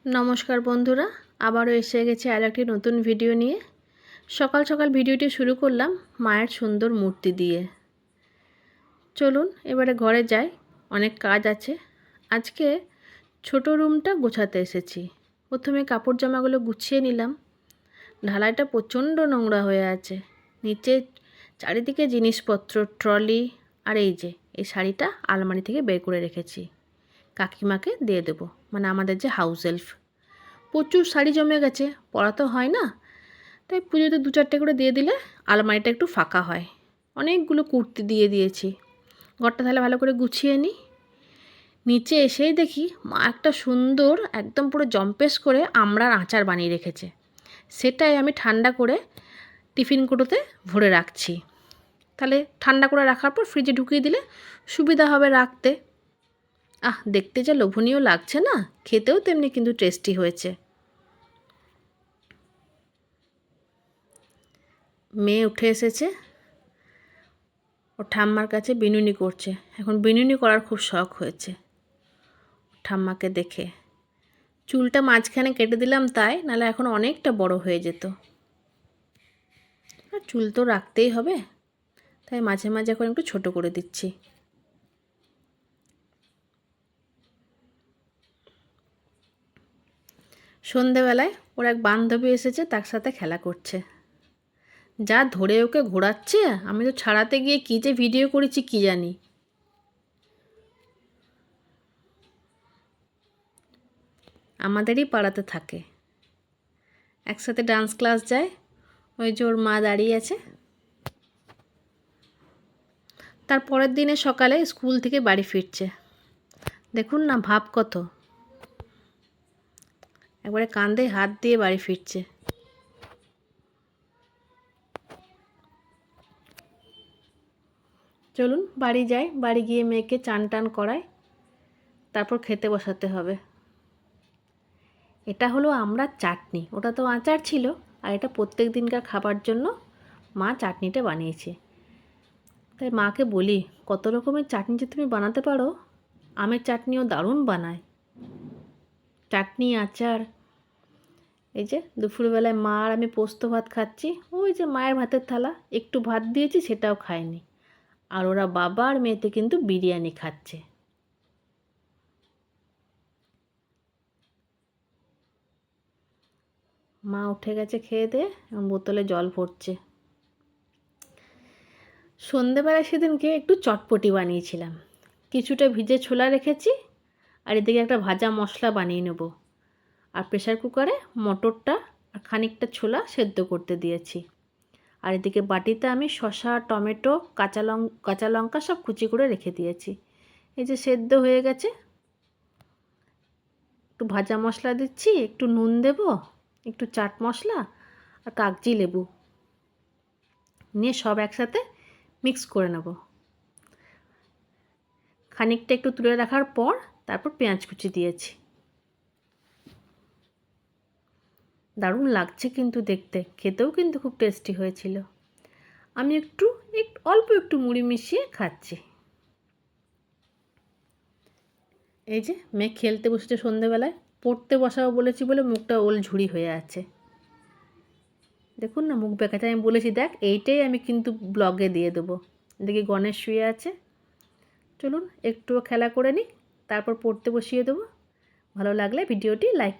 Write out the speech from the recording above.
নমস্কার বন্ধুরা, আবারও এসে গেছে আর একটি নতুন ভিডিও নিয়ে। সকাল সকাল ভিডিওটি শুরু করলাম মায়ের সুন্দর মূর্তি দিয়ে। চলুন এবারে ঘরে যাই, অনেক কাজ আছে। আজকে ছোট রুমটা গোছাতে এসেছি। প্রথমে কাপড় জামাগুলো গুছিয়ে নিলাম। ঢালাইটা প্রচণ্ড নোংরা হয়ে আছে, নিচে চারিদিকে জিনিসপত্র, ট্রলি, আর এই যে এই শাড়িটা আলমারি থেকে বের করে রেখেছি, কাকিমাকে দিয়ে দেবো, মানে আমাদের যে হাউস হেল্প। প্রচুর শাড়ি জমে গেছে, পরা তো হয় না, তাই পুজোতে 2-4টে করে দিয়ে দিলে আলমারিটা একটু ফাঁকা হয়। অনেকগুলো কুর্তি দিয়ে দিয়েছি। ঘরটা তাহলে ভালো করে গুছিয়ে নিই। নিচে এসেই দেখি মা একটা সুন্দর একদম পুরো জম্পেশ করে আমড়ার আচার বানিয়ে রেখেছে। সেটাই আমি ঠান্ডা করে টিফিন কৌটোতে ভরে রাখছি। তাহলে ঠান্ডা করে রাখার পর ফ্রিজে ঢুকিয়ে দিলে সুবিধা হবে রাখতে। দেখতে যা লোভনীয় লাগছে না, খেতেও তেমনি কিন্তু টেস্টি হয়েছে। মেয়ে উঠে এসেছে, ও ঠাম্মার কাছে বিনুনি করছে। এখন বিনুনি করার খুব শখ হয়েছে ঠাম্মাকে দেখে। চুলটা মাঝখানে কেটে দিলাম তাই, নাহলে এখন অনেকটা বড় হয়ে যেত। আর চুল তো রাখতেই হবে, তাই মাঝে মাঝে এখন একটু ছোট করে দিচ্ছি। সন্ধেবেলায় ওর এক বান্ধবী এসেছে, তার সাথে খেলা করছে। যা ধরে ওকে ঘোরাচ্ছে, আমি তো ছাড়াতে গিয়ে কী যে ভিডিও করেছি কি জানি। আমাদেরই পাড়াতে থাকে, একসাথে ডান্স ক্লাস যায়। ওই যে ওর মা দাঁড়িয়ে আছে। তার পরের দিনে সকালে স্কুল থেকে বাড়ি ফিরছে। দেখুন না, ভাব কত, একবারে কাঁধে হাত দিয়ে বাড়ি ফিরছে। চলুন বাড়ি যাই, বাড়ি গিয়ে মেয়েকে চান টান করাই, তারপর খেতে বসাতে হবে। এটা হলো আমড়ার চাটনি, ওটা তো আচার ছিল, আর এটা প্রত্যেক দিনকার খাবার জন্য মা চাটনিটা বানিয়েছে। তাই মাকে বলি, কত রকমের চাটনি যে তুমি বানাতে পারো। আমের চাটনিও দারুণ বানায়, চাটনি, আচার। এই যে দুপুরবেলায় মা আর আমি পোস্ত ভাত খাচ্ছি। ওই যে মায়ের ভাতের থালা, একটু ভাত দিয়েছি, সেটাও খায়নি। আর ওরা বাবা আর মেয়েতে কিন্তু বিরিয়ানি খাচ্ছে। মা উঠে গেছে খেয়ে দিয়ে, বোতলে জল ভরছে। সন্ধেবেলায় সেদিনকে একটু চটপটি বানিয়েছিলাম। কিছুটা ভিজে ছোলা রেখেছি, আর এদিকে একটা ভাজা মশলা বানিয়ে নেব। আর প্রেসার কুকারে মটরটা আর খানিকটা ছোলা সেদ্ধ করতে দিয়েছি। আর এদিকে বাটিতে আমি শসা, টমেটো, কাঁচা লঙ্কা সব কুচি করে রেখে দিয়েছি। এই যে সেদ্ধ হয়ে গেছে। একটু ভাজা মশলা দিচ্ছি, একটু নুন দেব, একটু চাট মশলা আর কাগজি লেবু নিয়ে সব একসাথে মিক্স করে নেব। খানিকটা একটু তুলে রাখার পর তারপর পেঁয়াজ কুচি দিয়েছি। দারুণ লাগছে কিন্তু দেখতে, খেতেও কিন্তু খুব টেস্টি হয়েছিল। আমি অল্প একটু মুড়ি মিশিয়ে খাচ্ছি। এই যে মেয়ে খেলতে বসেছে সন্ধেবেলায়, পড়তে বসাবো বলেছি বলে মুখটা ওলঝুড়ি হয়ে আছে। দেখুন না, মুখ বেঁকাতে। আমি বলেছি দেখ, এইটাই আমি কিন্তু ব্লগে দিয়ে দেবো। দেখি গণেশ শুয়ে আছে। চলুন একটুও খেলা করে নিই, তারপর পড়তে বসিয়ে দেবো। ভালো লাগলে ভিডিওটি লাইক